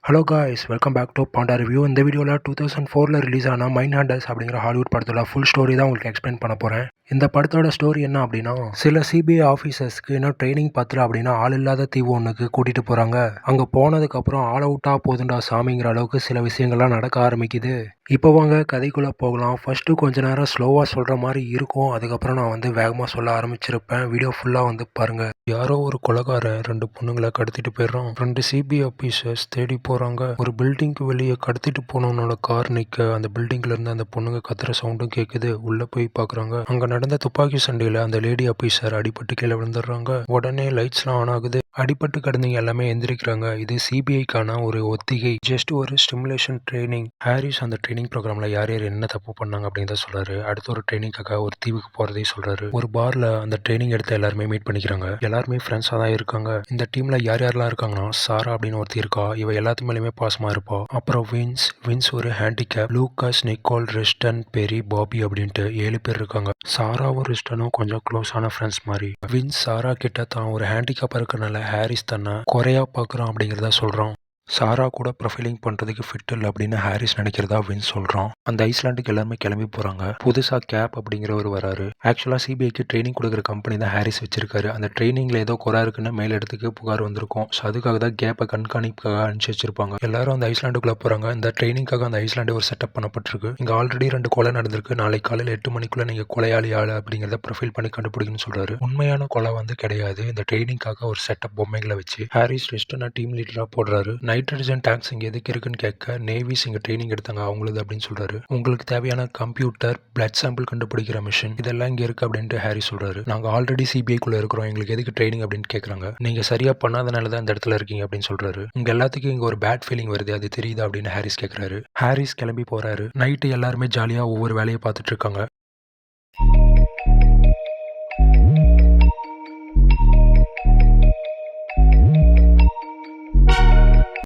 Hello guys, welcome back to Panda Review. இந்த வீடியோவில் 2004 release ஆன மைண்ட் ஹண்டர்ஸ் அப்படிங்கிற ஹாலிவுட் படத்தோட ஃபுல் ஸ்டோரி தான் உங்களுக்கு எக்ஸ்பிளைன் பண்ண போகிறேன். இந்த படத்தோட ஸ்டோரி என்ன அப்படின்னா, சில சிபிஐ ஆஃபீஸர்ஸ்க்கு இன்னும் ட்ரைனிங் பத்தல அப்படின்னா ஆள் இல்லாத தீவு ஒன்றுக்கு கூட்டிகிட்டு போகிறாங்க. அங்கே போனதுக்கப்புறம் ஆல் அவுட்டாக போதுண்டா சாமிங்கிற அளவுக்கு சில விஷயங்கள்லாம் நடக்க ஆரம்பிக்குது. இப்போ வாங்க கதைக்குள்ளே போகலாம். ஃபஸ்ட்டு கொஞ்ச நேரம் ஸ்லோவாக சொல்கிற மாதிரி இருக்கும். அதுக்கப்புறம் நான் வேகமாக சொல்ல ஆரம்பிச்சிருப்பேன். வீடியோ ஃபுல்லாக பாருங்கள். யாரோ ஒரு கொலைகாரன் 2 பொண்ணுங்களை கடத்திட்டு போயிடுறான். 2 சிபிஐ ஆஃபீஸர்ஸ் தேடி போகிறாங்க. ஒரு பில்டிங்க்கு வெளியே கடத்திட்டு போனவனோட கார் நிற்க அந்த பில்டிங்ல இருந்து அந்த பொண்ணுங்க கத்துற சவுண்டும் கேட்குது. உள்ளே போய் பார்க்குறாங்க. அங்கே நடந்த துப்பாக்கி சண்டையில் அந்த லேடி ஆஃபீஸர் அடிபட்டு கீழே விழுந்துடுறாங்க. உடனே லைட்ஸ்லாம் ஆன் ஆகுது. அடிபட்டு கிடந்தீங்க எல்லாமே எந்திரிக்கிறாங்க. இது சிபிஐக்கான ஒரு ஒத்திகை, ஜஸ்ட் ஒரு ஸ்டிமுலேஷன் ட்ரைனிங். ஹாரிஸ் அந்த ட்ரைனிங் ப்ரோக்ராம்ல யார் யார் என்ன தப்பு பண்ணாங்க அப்படின்றத சொல்றாரு. அடுத்த ஒரு ட்ரைனிங்காக ஒரு தீவுக்கு போறதை சொல்றாரு. ஒரு பார்ல அந்த ட்ரைனிங் எடுத்த எல்லாருமே மீட் பண்ணிக்கிறாங்க. எல்லாருமே ஃப்ரெண்ட்ஸா தான் இருக்காங்க. இந்த டீம்ல யார் யாரெல்லாம் இருக்காங்கன்னா, சாரா அப்படின்னு ஒருத்தி இருக்கா. இவ எல்லாத்து மேலேயுமே பாசமா இருப்பா. அப்புறம் வின்ஸ் ஒரு ஹேண்டிகேப், லூகாஸ், நிக்கோல், ரிஸ்டன், பெரி, பாபி அப்படின்ட்டு 7 பேர் இருக்காங்க. சாராவும் ரிஸ்டனும் கொஞ்சம் க்ளோஸான ஃப்ரெண்ட்ஸ் மாதிரி. வின்ஸ் சாரா கிட்ட தான் ஒரு ஹேண்டிகேப் இருக்கனால ஹாரிஸ் தன்னை குறையா பார்க்குறான் அப்படிங்கிறத சொல்கிறான். சாரா கூட ப்ரொஃபைலிங் பண்ணுறதுக்கு ஃபிட் இல்லை அப்படின்னு ஹாரிஸ் நினைக்கிறதா வின்ஸ் சொல்கிறான். அந்த ஐஸ்லாண்டுக்கு எல்லாருமே கிளம்பி போகிறாங்க. புதுசாக கேப் அப்படிங்கிறவர் வராரு. ஆக்சுவலாக சிபிஐக்கு ட்ரைனிங் கொடுக்குற கம்பெனி தான் ஹாரிஸ் வச்சிருக்காரு. அந்த ட்ரைனிங்கில் ஏதோ குறை இருக்குன்னு மேல் இடத்துக்கு புகார் வந்திருக்கும். ஸோ அதுக்காக தான் கேப்பை கண்காணிப்புக்காக அனுப்பிச்சு வச்சிருப்பாங்க. எல்லாரும் அந்த ஐஸ்லாண்டுக்குள்ளே போகிறாங்க. இந்த ட்ரைனிங்காக அந்த ஐஸ்லாண்டு ஒரு செட்டப் பண்ணப்பட்டிருக்கு. இங்கே ஆல்ரெடி 2 கொலை நடந்திருக்கு. நாளைக்கு காலையில் 8 மணிக்குள்ளே நீங்கள் கொலையாளி ஆள் அப்படிங்கிறத ப்ரொஃபைல் பண்ணி கண்டுபிடிக்கணும்னு சொல்கிறாரு. உண்மையான கொலை கிடையாது. இந்த ட்ரைனிங்காக ஒரு செட்டப் பொம்மைகளை வச்சு ஹாரிஸ் ரிஸ்டனை டீம் லீடராக போடுறாரு. நைட்ரஜன் டேங்க்ஸ் இங்கே எதுக்கு இருக்குன்னு கேட்க, நேவிஸ் இங்கே ட்ரைனிங் எடுத்தாங்க அவங்களது அப்படின்னு சொல்றாரு. உங்களுக்கு தேவையான கம்ப்யூட்டர், பிளட் சாம்பிள் கண்டுபிடிக்கிற மிஷின் இதெல்லாம் இங்கே இருக்கு அப்படின்ட்டு ஹாரி சொல்றாரு. நாங்கள் ஆல்ரெடி சிபிஐக்குள்ள இருக்கிறோம், எங்களுக்கு எதுக்கு ட்ரைனிங் அப்படின்னு கேட்குறாங்க. நீங்க சரியா பண்ணாதனால தான் இந்த இடத்துல இருக்கீங்க அப்படின்னு சொல்றாரு. உங்க எல்லாத்துக்கும் இங்கே ஒரு பேட் ஃபீலிங் வருது, அது தெரியுதா அப்படின்னு ஹாரிஸ் கேட்குறாரு. ஹாரிஸ் கிளம்பி போறாரு. நைட்டு எல்லாருமே ஜாலியாக ஒவ்வொரு வேலையை பார்த்துட்டு இருக்காங்க.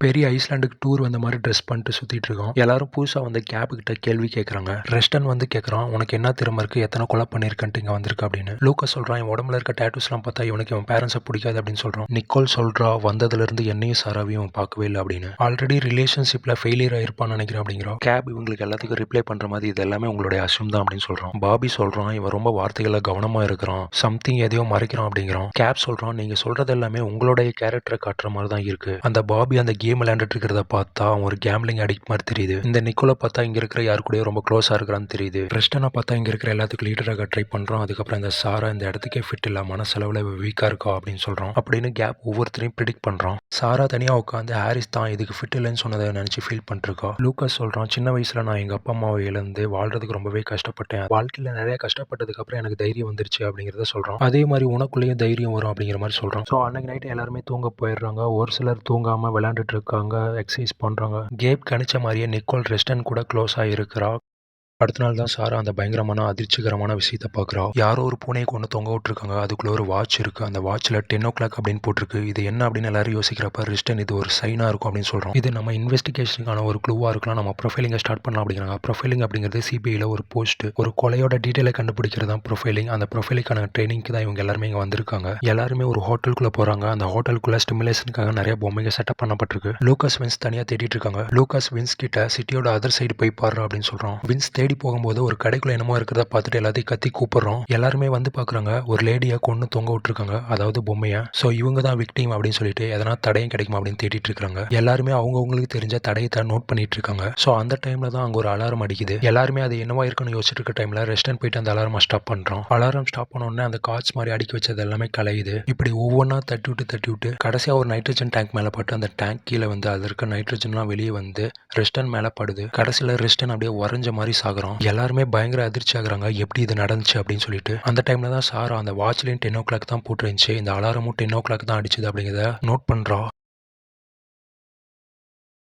பெரிய ஐஸ்லாண்டுக்கு டூர் வந்த மாதிரி ட்ரெஸ் பண்ணிட்டு சுத்திட்டு இருக்கோம். எல்லாரும் புதுசா கேப் கிட்ட கேள்வி கேட்கறாங்க. ரெஸ்டன் கேட்கறான், உனக்கு என்ன திறமை இருக்கு, எத்தனை கொலை பண்ணிருக்கன்ட்டு இங்க வந்திருக்க அப்படின்னு. லூகாஸ் சொல்றான், இவன் உடம்புல இருக்க டேட்டூஸ் எல்லாம் பார்த்தா இவனுக்கு இவன் பேரண்ட்ஸை பிடிக்காது அப்படின்னு சொல்றான். நிக்கோல் சொல்றா, வந்ததுல இருந்து என்னையும் சாராவையும் பார்க்கவே இல்லை அப்படின்னு. ஆல்ரெடி ரிலேஷன்ஷிப்ல ஃபெயிலியர் ஆயிருப்பான்னு நினைக்கிறேன் அப்படிங்கிறோம். கேப் இவங்களுக்கு எல்லாத்துக்கும் ரிப்ளை பண்ற மாதிரி இது எல்லாமே உங்களுடைய அசியூம் தான் அப்படின்னு சொல்றான். பாபி சொல்றான், இவன் ரொம்ப வார்த்தைகளை கவனமா இருக்கிறான், சம்திங் எதையோ மறைக்கிறான் அப்படிங்கிறான். கேப் சொல்றான், நீங்க சொல்றது எல்லாமே உங்களுடைய கேரக்டரை காட்டுற மாதிரி தான் இருக்கு. அந்த பாபி அந்த கேம் விளையாண்டுட்டு இருக்கிறத பார்த்தா அவன் ஒரு கேம்லிங் அடிக்ட் மாதிரி தெரியுது. இந்த நிக்கோலை பார்த்தா இங்க இருக்கிற யாரு கூட ரொம்ப க்ளோஸா இருக்கிறான்னு தெரியுது. ரெஸ்டனை பார்த்தா இங்க இருக்கிற எல்லாத்துக்கும் லீடராக ட்ரை பண்றான். அதுக்கப்புறம் இந்த சாரா இந்த இடத்துக்கே ஃபிட் இல்ல, மனசளவுல வீக்கா இருக்கா அப்படின்னு சொல்றான். அப்படின்னு கேப் ஒவ்வொருத்தரையும் ப்ரிடிக்ட் பண்றான். சாரா தனியா உட்காந்து ஹாரிஸ் தான் இதுக்கு ஃபிட் இல்லைன்னு சொன்னதை நினைச்சு ஃபீல் பண்ணிருக்கா. லூகாஸ் சொல்றான், சின்ன வயசுல நான் எங்க அப்பா அம்மாவை இழந்து வாழ்றதுக்கு ரொம்பவே கஷ்டப்பட்டேன். வாழ்க்கையில நிறைய கஷ்டப்பட்டதுக்கு அப்புறம் எனக்கு தைரியம் வந்துருச்சு அப்படிங்கறத சொல்றான். அதே மாதிரி உனக்குள்ளேயும் தைரியம் வரும் அப்படிங்கிற மாதிரி சொல்றான். ஸோ அன்னைக்கு நைட்டு எல்லாருமே தூங்க போயிடுறாங்க. ஒரு சிலர் தூங்காம விளையாண்டுட்டு இருக்காங்க, எக்ஸசைஸ் பண்றாங்க. கேப் கணிச்ச மாதிரியே நிக்கோல் ரெஸ்டன் கூட க்ளோஸா இருக்கிறா. அடுத்த நாள் தான் சாரா அந்த பயங்கரமான அதிர்ச்சிகரமான விஷயத்தை பார்க்குறா. யாரோ ஒரு பூனையை கொண்டு தொங்க விட்டுருக்காங்க. அதுக்குள்ள ஒரு வாட்ச் இருக்கு. அந்த வாட்ச்ல 10 o'clock அப்படின்னு போட்டிருக்கு. இது என்ன அப்படின்னு எல்லாரும் யோசிக்கிறப்ப ரிஸ்டன் இது ஒரு சைனா இருக்கும் அப்படின்னு சொல்றோம். இது நம்ம இன்வெஸ்டிகேஷனுக்கான ஒரு க்ளூவா இருக்கலாம். நம்ம ப்ரொஃபைலிங்கை ஸ்டார்ட் பண்ணலாம் அப்படிங்கிறாங்க. ப்ரொஃபைலிங் அப்படிங்கிறது சிபிஐல ஒரு போஸ்ட், ஒரு கொலையோட டீட்டெயிலை கண்டுபிடிக்கிறது தான் ப்ரொஃபைலிங். அந்த ப்ரொஃபைலுக்கான ட்ரைனிங்க்கு தான் இவங்க எல்லாருமே இங்கே வந்திருக்காங்க. எல்லாருமே ஒரு ஹோட்டலுக்குள்ள போறாங்க. அந்த ஹோட்டலுக்குள்ள ஸ்டிமுலேஷனுக்காக நிறைய பொம்மைகள் செட்டப் பண்ணப்பட்டிருக்கு. லூகாஸ் வின்ஸ் தனியா தேடிட்டு இருக்காங்க. லூகாஸ் வின்ஸ் கிட்ட சிட்டியோட அதர் சைடு போய் பாரு அப்படின்னு சொல்றான். வின்ஸ் தேடி போகும்போது ஒரு கடைக்குள்ள என்னமோ இருக்கிறத பார்த்துட்டு எல்லாத்தையும் கத்தி கூப்பிடுறோம். எல்லாருமே பாக்குறாங்க. ஒரு லேடியை கொண்டு தொங்க விட்டுருக்காங்க, அதாவது பொம்மைய. ஸோ இவங்க தான் விக்டிம் அப்படின்னு சொல்லிட்டு எதனா தடையும் கிடைக்குமா அப்படின்னு தேடிட்டு இருக்காங்க. எல்லாருமே அவங்களுக்கு தெரிஞ்ச தடையத்தை நோட் பண்ணிட்டு இருக்காங்க. ஸோ அந்த டைம்ல தான் அங்க ஒரு அலாரம் அடிக்குது. எல்லாருமே அது என்னவா இருக்குன்னு யோசிச்சுட்டு இருக்க டைம்ல ரெஸ்டன் போயிட்டு அந்த அலாரம் ஸ்டாப் பண்றோம். அலாரம் ஸ்டாப் பண்ண உடனே அந்த கார்ட்ஸ் மாதிரி அடுக்கி வச்சது எல்லாமே கலையுது. இப்படி ஒவ்வொன்றா தட்டி விட்டு கடைசியா ஒரு நைட்ரஜன் டேங்க் மேல பட்டு அந்த டேங்க் கீழே அது இருக்க நைட்ரஜன்லாம் வெளியே ரெஸ்டன் மேல படுது. கடைசியில ரெஸ்டன் அப்படியே உறைஞ்ச மாதிரி சாகுறான். எல்லாருமே பயங்கர அதிர்ச்சி ஆகுறாங்க, எப்படி இது நடந்துச்சு அப்படின்னு சொல்லிட்டு. அந்த டைம்ல தான் சாரா அந்த வாட்ச்லயும் 10 o'clock தான் போட்டுருந்துச்சு, இந்த அலாரமும் 10 o'clock தான் அடிச்சுது அப்படிங்கிறத நோட் பண்றா.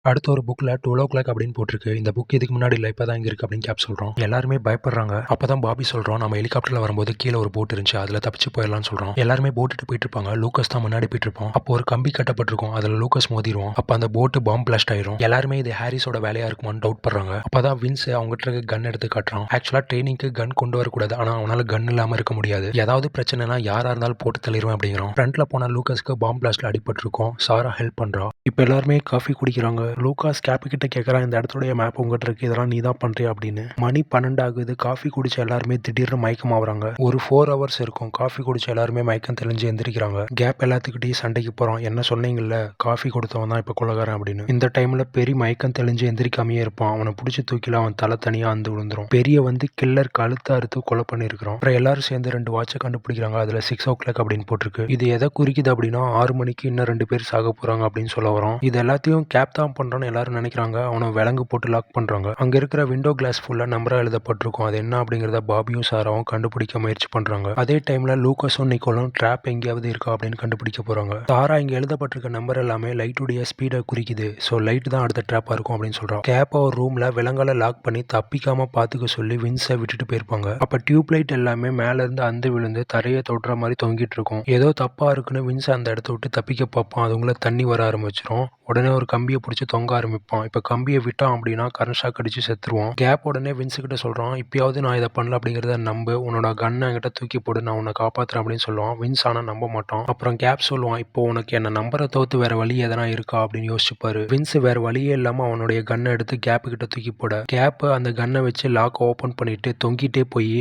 அடுத்த ஒரு புக்ல 12 o'clock அப்படின்னு போட்டிருக்கு. இந்த புக் இதுக்கு முன்னாடி இல்லை, இப்பதான் இங்க இருக்கு அப்படின்னு கேப் சொல்றோம். எல்லாருமே பயப்படுறாங்க. அப்பதான் பாபி சொல்றோம், நம்ம ஹெலிகாப்டர்ல வரும்போது கீழே ஒரு போட் இருந்துச்சு, அதுல தப்பிச்சு போயிடலாம்னு சொல்றோம். எல்லாருமே போட்டுட்டு போயிட்டு இருப்பாங்க. லூகாஸ் தான் முன்னாடி போயிட்டு இருப்போம். அப்போ ஒரு கம்பி கட்டப்பட்டிருக்கும், அதுல லூகாஸ் மோதிரும். அப்ப அந்த போட்டு பாம்பு பிளாஸ்ட் ஆயிரும். எல்லாருமே இது ஹாரிஸோட வேலையா இருக்குமான்னு டவுட் பண்றாங்க. அப்பதான் வின்ஸ் அவங்ககிட்ட இருக்க கன் எடுத்து காட்டுறான். ஆக்சுவலா ட்ரைனிங்க்கு கன் கொண்டு வரக்கூடாது, ஆனா அவனால கன் இல்லாம இருக்க முடியாது. ஏதாவது பிரச்சனைனா யாரா இருந்தாலும் போட்டு தள்ளிடுவேன் அப்படிங்கிறோம். ஃப்ரண்ட்ல போன லூகாஸ்க்கு பாம்பு பிளாஸ்ட்ல அடிபட்டிருக்கும். சாரா ஹெல்ப் பண்றா. இப்ப எல்லாருமே காஃபி குடிக்கிறாங்க. லூகாஸ் கேப் கிட்ட கேட்கறான், இந்த இடத்துடைய மேப் உங்ககிட்ட இருக்கு, இதெல்லாம் நீ தான் பண்றியா அப்படின்னு. மணி 12 ஆகுது. காஃபி குடிச்ச எல்லாருமே திடீர்னு மயக்கம் ஆகுறாங்க. ஒரு 4 ஹவர்ஸ் இருக்கும். காஃபி குடிச்ச எல்லாருமே மயக்கம் தெளிஞ்சு எந்திரிக்கிறாங்க. கேப் எல்லாத்துக்கிட்டையும் சண்டைக்கு போறான். என்ன சொன்னீங்கல்ல, காஃபி கொடுத்தவன் தான் இப்ப கொலகாரன் அப்படின்னு. இந்த டைம்ல பெரிய மயக்கம் தெளிஞ்சு எந்திரிக்காமையே இருப்பான். அவனை பிடிச்சி தூக்கில அவன் தலை தனியா அந்து விழுந்துரும். பெரிய வந்து கில்லர் கழுத்து அறுத்து கொலை பண்ணிருக்கான். அப்புறம் எல்லாரும் சேர்ந்து 2 வாட்சை கண்டுபிடிக்கிறாங்க. அதுல 6 o'clock அப்படின்னு போட்டிருக்கு. இது எதை குறிக்குது அப்படின்னா 6 மணிக்கு இன்னும் 2 பேர் சாக போறாங்க அப்படின்னு சொல்ல வரோம். இது எல்லாத்தையும் கேப் தான் பண்றான்னு எல்லாரும் நினைக்கிறாங்க. அவனை விலங்கு போட்டு லாக் பண்றாங்க. அங்க இருக்கிற விண்டோ கிளாஸ் ஃபுல்லா நம்பரா எழுதப்பட்டிருக்கும். அது என்ன அப்படிங்கறத பாபியும் சாராவும் கண்டுபிடிக்க முயற்சி பண்றாங்க. அதே டைம்ல லூகாஸும் நிக்கோலும் ட்ராப் எங்கேயாவது இருக்கா அப்படின்னு கண்டுபிடிக்க போறாங்க. சாரா இங்க எழுதப்பட்டிருக்க நம்பர் எல்லாமே லைட்டுடைய ஸ்பீடை குறிக்குது. ஸோ லைட் தான் அடுத்த ட்ராப்பா இருக்கும் அப்படின்னு சொல்றான். கேப் ஒரு ரூம்ல விலங்கால லாக் பண்ணி தப்பிக்காம பாத்துக்க சொல்லி வின்ஸை விட்டுட்டு போயிருப்பாங்க. அப்ப டியூப் லைட் எல்லாமே மேல இருந்து அந்து விழுந்து தரையை தொடுற மாதிரி தொங்கிட்டு இருக்கும். ஏதோ தப்பா இருக்குன்னு வின்ஸ் அந்த இடத்த விட்டு தப்பிக்க பார்ப்பான். அதுக்குள்ள தண்ணி வர ஆரம்பிச்சிடும். உடனே ஒரு கம்பியை பிடிச்சி தொங்க ஆரம்பிப்பான். இப்ப கம்பியை விட்டான் அப்படின்னா கரண்ட் ஷாக் அடிச்சு செத்துருவான். கேப் உடனே வின்ஸ் கிட்ட சொல்றான், இப்பயாவது நான் இதை பண்ணல அப்படிங்கறத நம்பு, உன்னோட கன்னை என்கிட்ட தூக்கி போடு, நான் உன்னை காப்பாத்துறேன் அப்படின்னு சொல்லுவான். வின்ஸ் ஆனா நம்ப மாட்டான். அப்புறம் கேப் சொல்லுவான், இப்போ உனக்கு என்ன நம்பரை தோத்து வேற வழி எதனா இருக்கா அப்படின்னு யோசிச்சுப்பாரு. வின்ஸ் வேற வழியே இல்லாம அவனுடைய கன்னை எடுத்து கேப் கிட்ட தூக்கி போட, கேப் அந்த கன்னை வச்சு லாக் ஓபன் பண்ணிட்டு தொங்கிட்டே போய்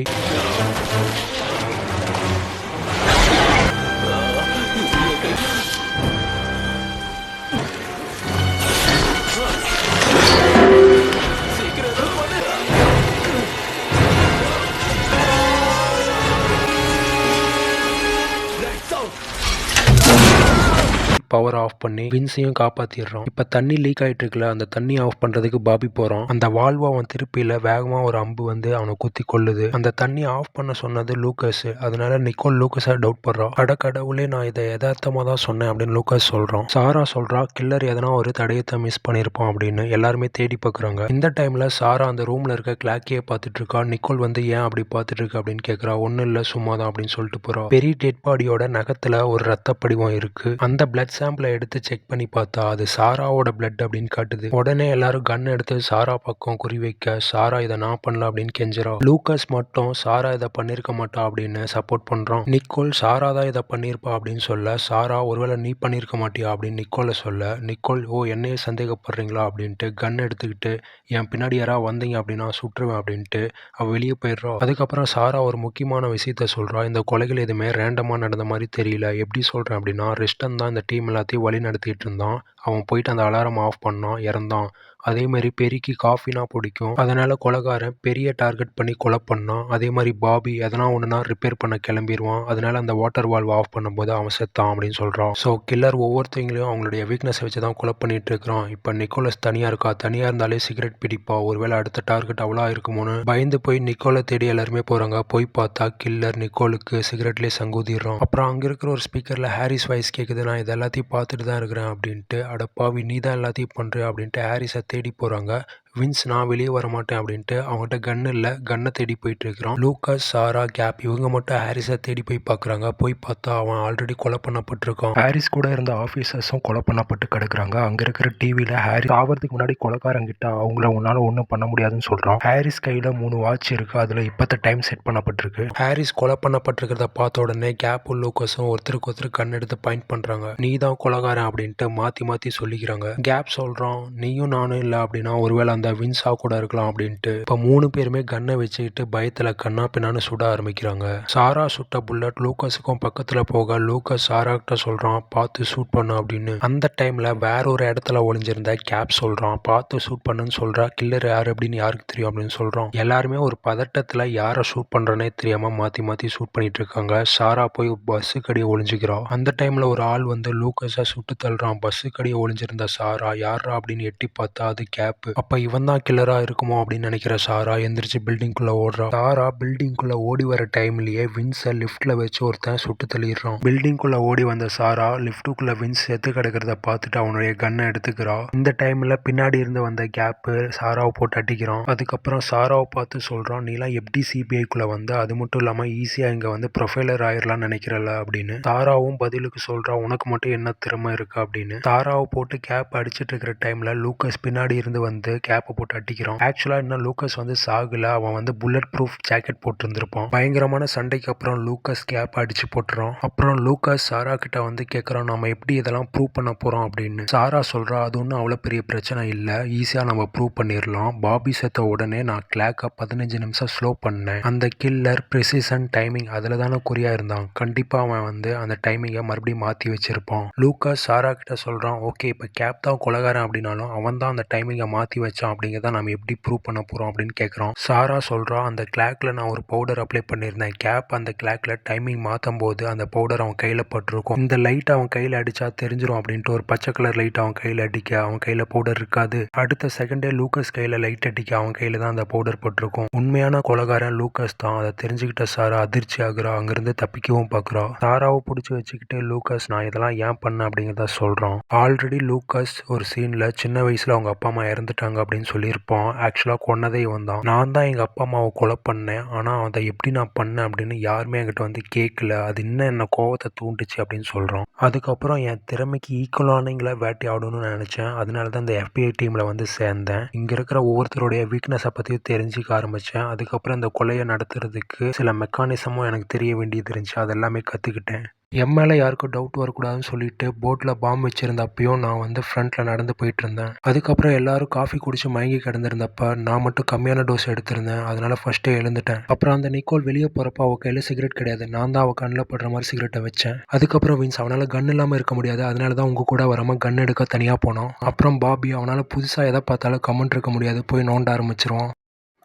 பவர் ஆஃப் பண்ணி வின்ஸையும் காப்பாத்திடுறோம். இப்ப தண்ணி லீக் ஆயிட்டு இருக்குல்ல, அந்த தண்ணி ஆஃப் பண்றதுக்கு பாபி போறான். அந்த வால்வா அவன் திருப்பியில வேகமா ஒரு அம்பு வந்து அவனை குத்தி கொள்ளுது. அந்த தண்ணி ஆஃப் பண்ண சொன்னது லூகாஸ். அதனால நிக்கோல் லூகாஸை டவுட் பண்றான். கடவுளே, நான் இதை யதார்த்தமா தான் சொன்னேன் அப்படின்னு லூகாஸ் சொல்றான். சாரா சொல்றா, கில்லர் எதனா ஒரு தடயத்தை மிஸ் பண்ணிருப்பான் அப்படின்னு. எல்லாருமே தேடி பாக்குறாங்க. இந்த டைம்ல சாரா அந்த ரூம்ல இருக்க கிளாக்கியே பார்த்துட்டு இருக்கா. நிக்கோல் வந்து ஏன் அப்படி பார்த்துட்டு இருக்கு அப்படின்னு கேக்குறா. ஒன்னும் இல்ல, சும்மாதான் அப்படின்னு சொல்லிட்டு போறா. பெரிய டெட் பாடியோட நகத்துல ஒரு ரத்த படிவம் இருக்கு. அந்த பிளட் சாம்பிளை எடுத்து செக் பண்ணி பார்த்தா அது சாராவோட பிளட் அப்படின்னு காட்டுது. உடனே எல்லாரும் கன் எடுத்து சாரா பக்கம் குறி வைக்க, சாரா இதை நான் பண்ணல அப்படின்னு கெஞ்சிரா. லூகாஸ் மட்டும் சாரா இதை பண்ணிருக்க மாட்டா அப்படின்னு சப்போர்ட் பண்றான். நிக்கோல் சாரா தான் இதை பண்ணிருப்பா அப்படின்னு சொல்ல, சாரா ஒருவேளை நீ பண்ணிருக்க மாட்டியா அப்படின்னு நிக்கோலை சொல்ல, நிக்கோல் ஓ என்னையே சந்தேகப்படுறீங்களா அப்படின்ட்டு கன் எடுத்துக்கிட்டு என் பின்னாடி யாராவது வந்தீங்க அப்படின்னா சுற்றுவேன் அப்படின்ட்டு அவ வெளியே போயிடுறா. அதுக்கப்புறம் சாரா ஒரு முக்கியமான விஷயத்த சொல்றா, இந்த கொலைகள் எதுவுமே ரேண்டமா நடந்த மாதிரி தெரியல. எப்படி சொல்றேன் அப்படின்னா, ரெஸ்டன் தான் இந்த டீம் எல்லாத்தையும் வழி நடத்திட்டு இருந்தான். அவன் போயிட்டு அந்த அலாரம் ஆஃப் பண்ணான், இறந்தான். அதே மாதிரி பெரிக்கு காஃபினா பிடிக்கும். அதனால கொலைகாரன் பெரிய டார்கெட் பண்ணி கொலை பண்ணான். அதே மாதிரி பாபி எதனா ஒண்ணுனா ரிப்பேர் பண்ண கிளம்பிடுவான். அதனால அந்த வாட்டர் வால்வ் ஆஃப் பண்ணும்போது அவன் செத்தான் அப்படின்னு சொல்றான். ஸோ கில்லர் ஒவ்வொருத்தவங்களையும் அவங்களுடைய வீக்னஸ் வச்சு தான் கொலை பண்ணிட்டு இருக்கிறான். இப்போ நிக்கோலஸ் தனியா இருக்கா. தனியா இருந்தாலே சிகரெட் பிடிப்பா. ஒருவேளை அடுத்த டார்கெட் அவ்வளோ இருக்குமோன்னு பயந்து போய் நிக்கோலை தேடி எல்லாருமே போறாங்க. போய் பார்த்தா கில்லர் நிக்கோலுக்கு சிகரெட்லேயே சங்கூதிடுறான். அப்புறம் அங்க இருக்கிற ஒரு ஸ்பீக்கர்ல ஹாரிஸ் வாய்ஸ் கேக்குது, நான் இது எல்லாத்தையும் பார்த்துட்டு தான் இருக்கிறேன் அப்படின்ட்டு. அடப்பாவி, நீ தான் எல்லாத்தையும் பண்ற அப்படின்ட்டு ஹாரிஸை தேடி போறாங்க. வின்ஸ் நான் வெளியே வர மாட்டேன் அப்படின்ட்டு அவங்ககிட்ட கன் இல்லை, கன்னை தேடி போயிட்டு இருக்கிறான். லூகாஸ், சாரா, கேப் இவங்க மட்டும் ஹாரிஸை தேடி போய் பார்க்குறாங்க. போய் பார்த்தா அவன் ஆல்ரெடி கொலை பண்ணப்பட்டிருக்கான். ஹாரிஸ் கூட இருந்த ஆஃபீஸர்ஸும் கொலை பண்ணப்பட்டு கிடக்குறாங்க. அங்க இருக்கிற டிவியில ஹாரிஸ் ஆவறதுக்கு முன்னாடி கொலைக்காரங்கிட்ட அவங்கள உன்னால ஒன்றும் பண்ண முடியாதுன்னு சொல்றான். ஹாரிஸ் கையில 3 வாட்ச் இருக்கு. அதுல இப்பத்த டைம் செட் பண்ணப்பட்டிருக்கு. ஹாரிஸ் கொலை பண்ணப்பட்டிருக்கிறத பார்த்த உடனே கேப்பும் லூகாஸும் ஒருத்தருக்கு ஒருத்தர் கண் எடுத்து பாயிண்ட் பண்றாங்க. நீ தான் கொலைகாரன் அப்படின்ட்டு மாத்தி மாத்தி சொல்லிக்கிறாங்க. கேப் சொல்றான், நீயும் நானும் இல்லை அப்படின்னா ஒருவேளை அந்த வின்ஸா கூட இருக்கலாம் அப்படின்ட்டு. இப்ப 3 பேருமே கன்னை வச்சுக்கிட்டு பயத்துல கண்ணா பின்னான்னு சுட ஆரம்பிக்கிறாங்க. சாரா சுட்ட புல்லட் லூகாஸுக்கும் பக்கத்துல போக லூகாஸ் சாரா கிட்ட சொல்றான், பார்த்து ஷூட் பண்ணு அப்படின்னு. அந்த டைம்ல வேற ஒரு இடத்துல ஒளிஞ்சிருந்த கேப் சொல்றான், பார்த்து ஷூட் பண்ணுன்னு சொல்றா. கில்லர் யாரு அப்படின்னு யாருக்கு தெரியும் அப்படின்னு சொல்றான். எல்லாருமே ஒரு பதட்டத்துல யாரை ஷூட் பண்றனே தெரியாம மாத்தி மாத்தி ஷூட் பண்ணிட்டு இருக்காங்க. சாரா போய் பஸ்ஸுக்கு அடியே ஒளிஞ்சுக்கிறா. அந்த டைம்ல ஒரு ஆள் வந்து லூகாஸை சுட்டு தள்ளுறான். பஸ்ஸுக்கு அடியே ஒளிஞ்சிருந்த சாரா யாரா அப்படின்னு எட்டி பார்த்தா அது கேப். அப்ப இவன் தான் கில்லரா இருக்குமோ அப்படின்னு நினைக்கிற சாரா எந்திரிச்சு பில்டிங்குள்ள ஓடுறா. சாரா பில்டிங்குள்ள ஓடி வர டைம்லயே வின்ஸை லிஃப்ட்ல வச்சு ஒருத்தன் சுட்டு தள்ளிடுறான். பில்டிங்குள்ள ஓடி வந்த சாரா லிஃப்ட்டுக்குள்ள வின்ஸ் செத்து கிடக்கிறத பார்த்துட்டு அவனுடைய கன்னை எடுத்துக்கிறா. இந்த டைம்ல பின்னாடி இருந்து வந்த கேப் சாராவை போட்டு அடிக்கிறான். அதுக்கப்புறம் சாராவை பார்த்து சொல்றான், நீலாம் எப்படி சிபிஐக்குள்ள வந்து, அது மட்டும் இல்லாம ஈஸியா இங்க வந்து ப்ரொஃபைலர் ஆயிரலாம்னு நினைக்கிறல அப்படின்னு. சாராவும் பதிலுக்கு சொல்றா, உனக்கு மட்டும் என்ன திறமை இருக்கு அப்படின்னு. சாராவை போட்டு கேப் அடிச்சிட்டு இருக்கிற டைம்ல லூகாஸ் பின்னாடி இருந்து வந்து கேப் கேப்பை போட்டு அடிக்கிறான். ஆக்சுவலாக இன்னும் லூக்கஸ் வந்து சாகல, அவன் வந்து புல்லட் ப்ரூஃப் ஜாக்கெட் போட்டிருந்திருப்பான். பயங்கரமான சண்டைக்கு அப்புறம் லூக்கஸ் கேப் அடிச்சு போட்டுறான். அப்புறம் லூக்கஸ் சாரா கிட்ட வந்து கேட்குறான், நம்ம எப்படி இதெல்லாம் ப்ரூவ் பண்ண போறோம் அப்படின்னு. சாரா சொல்றா, அது ஒன்றும் அவ்வளோ பெரிய பிரச்சனை இல்லை, ஈஸியாக நம்ம ப்ரூவ் பண்ணிடலாம். பாபி செத்த உடனே நான் கிளாக்கை 15 நிமிஷம் ஸ்லோ பண்ணேன். அந்த கில்லர் ப்ரிசிஷன் டைமிங் அதில் தானே குறியா இருந்தான். கண்டிப்பாக அவன் வந்து அந்த டைமிங்கை மறுபடியும் மாற்றி வச்சிருப்பான். லூக்கஸ் சாரா கிட்ட சொல்கிறான், ஓகே இப்போ கேப் தான் கொலகாரன் அப்படின்னாலும் அவன் தான் அந்த டைமிங்கை மாற்றி வச்சான் அப்படிங்கிறத நம்ம எப்படி ப்ரூவ் பண்ண போகிறோம் அப்படின்னு கேட்குறான். சாரா சொல்கிறான், அந்த கிளாக்கில் நான் ஒரு பவுடர் அப்ளை பண்ணியிருந்தேன். கேப் அந்த கிளாக்கில் டைமிங் மாற்றும் போது அந்த பவுடர் அவன் கையில் பட்டிருக்கும். இந்த லைட் அவன் கையில் அடித்தா தெரிஞ்சிடும் அப்படின்ட்டு ஒரு பச்சை கலர் லைட் அவன் கையில் அடிக்க அவன் கையில் பவுடர் இருக்காது. அடுத்த செகண்டே லூக்கஸ் கையில் லைட் அடிக்க அவன் கையில் தான் அந்த பவுடர் பட்டிருக்கும். உண்மையான கொலகாரன் லூக்கஸ் தான். அதை தெரிஞ்சுக்கிட்ட சாரா அதிர்ச்சி ஆகுறா. அங்கிருந்து தப்பிக்கவும் பார்க்குறா. சாராவை பிடிச்சி வச்சுக்கிட்டு லூக்கஸ் நான் இதெல்லாம் ஏன் பண்ண அப்படிங்கிறத சொல்கிறான். ஆல்ரெடி லூக்கஸ் ஒரு சீனில் சின்ன வயசில் அவங்க அப்பா அம்மா இறந்துட்டாங்க அப்படின்னு சொல்லியிருப்பான். ஆக்சுவலாக கொன்னதே இவன் தான். நான் தான் எங்கள் அப்பா அம்மாவை கொலை பண்ணேன், ஆனால் அதை எப்படி நான் பண்ணேன் அப்படின்னு யாருமே என்கிட்ட வந்து கேட்கல. அது இன்னும் என்ன கோவத்தை தூண்டுச்சு அப்படின்னு சொல்கிறான். அதுக்கப்புறம் என் திறமைக்கு ஈக்குவலானவங்களை வேட்டையாடணும்னு நினச்சேன். அதனால தான் இந்த FBI டீமில் வந்து சேர்ந்தேன். இங்கே இருக்கிற ஒவ்வொருத்தருடைய வீக்னஸை பற்றியும் தெரிஞ்சுக்க ஆரம்பித்தேன். அதுக்கப்புறம் இந்த கொலையை நடத்துறதுக்கு சில மெக்கானிசமும் எனக்கு தெரிய வேண்டியது இருந்துச்சு. அதெல்லாமே கற்றுக்கிட்டேன். என் மேலே யாருக்கும் டவுட் வரக்கூடாதுன்னு சொல்லிட்டு போட்டில் பாம்பு வச்சுருந்தப்பையும் நான் வந்து ஃப்ரண்ட்டில் நடந்து போயிட்டு இருந்தேன். அதுக்கப்புறம் எல்லாரும் காஃபி குடிச்சு மயங்கி கிடந்திருந்தப்ப நான் மட்டும் கம்மியான டோஸ் எடுத்திருந்தேன். அதனால ஃபர்ஸ்ட்டே எழுந்துட்டேன். அப்புறம் அந்த நிக்கோல் வெளியே போகிறப்ப அவள் கையில் சிகரெட் கிடையாது. நான் தான் அவள் கண்ணில் படுற மாதிரி சிகரெட்டை வச்சேன். அதுக்கப்புறம் வின்ஸ் அவனால் கன் இல்லாமல் இருக்க முடியாது, அதனால தான் உங்கள் கூட வராமல் கன் எடுக்க தனியாக போனோம். அப்புறம் பாபி அவனால் புதுசாக எதை பார்த்தாலும் கமெண்ட் இருக்க முடியாது, போய் நோண்ட ஆரம்பிச்சிருவான்.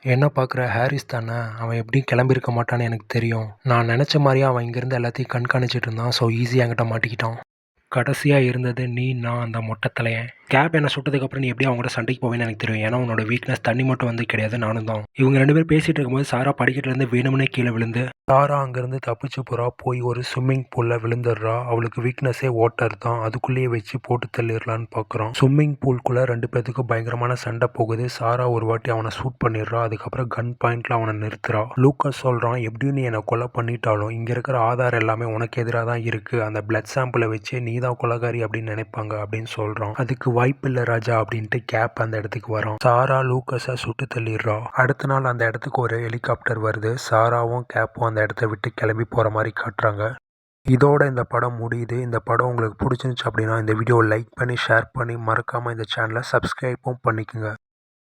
என்ன பார்க்குற, ஹாரிஸ் தானே, அவன் எப்படியும் கிளம்பியிருக்க மாட்டான்னு எனக்கு தெரியும். நான் நினச்ச மாதிரியே அவன் இங்கேருந்து எல்லாத்தையும் கண்காணிச்சிட்டு இருந்தான். ஸோ ஈஸியாக என்கிட்ட மாட்டிக்கிட்டான். கடைசியாக இருந்தது நீ, நான், அந்த மொட்டை தலையன். கேப் என்ன சுட்டதுக்கப்புறம் நீ எப்படி அவங்க கூட சண்டைக்கு போவேன்னு எனக்கு தெரியும். ஏன்னா உன்னோட வீக்னஸ் தண்ணி மட்டும் வந்து கிடையாது, நானும் தான். இவங்க 2 பேர் பேசிகிட்டு இருக்கும்போது சாரா படிக்கட்டுலேருந்து வேணும்னே கீழே விழுந்து சாரா அங்கேருந்து தப்பிச்சு போகிறா. போய் ஒரு ஸ்விம்மிங் பூலில் விழுந்துடுறா. அவளுக்கு வீக்னஸே வாட்டர் தான். அதுக்குள்ளேயே வச்சு போட்டு தள்ளிடலான்னு பார்க்குறான். ஸ்விம்மிங் பூல்குள்ளே 2 பேத்துக்கும் பயங்கரமான சண்டை போகுது. சாரா ஒரு வாட்டி அவனை ஷூட் பண்ணிடுறா. அதுக்கப்புறம் கன் பாயிண்டில் அவனை நிறுத்துறா. லூக்கஸ் சொல்கிறான், எப்படியும் நீ என்னை கொலை பண்ணிட்டாலும் இங்கே இருக்கிற ஆதாரம் எல்லாமே உனக்கு எதிராக தான் இருக்குது. அந்த பிளட் சாம்பிளை வச்சு நீ தான் கொலைகாரி அப்படின்னு நினைப்பாங்க அப்படின்னு சொல்கிறான். அதுக்கு வாய்ப்பில்லை ராஜா அப்படின்ட்டு கேப் அந்த இடத்துக்கு வரான். சாரா லூக்கஸை சுட்டு தள்ளிடுறா. அடுத்த நாள் அந்த இடத்துக்கு ஒரு ஹெலிகாப்டர் வருது. சாராவும் கேப்பும் அந்த இடத்த விட்டு கிளம்பி போகிற மாதிரி காட்டுறாங்க. இதோட இந்த படம் முடியுது. இந்த படம் உங்களுக்கு பிடிச்சிருந்துச்சு அப்படின்னா இந்த வீடியோவை லைக் பண்ணி ஷேர் பண்ணி மறக்காமல் இந்த சேனலை சப்ஸ்கிரைப்பும் பண்ணிக்கோங்க.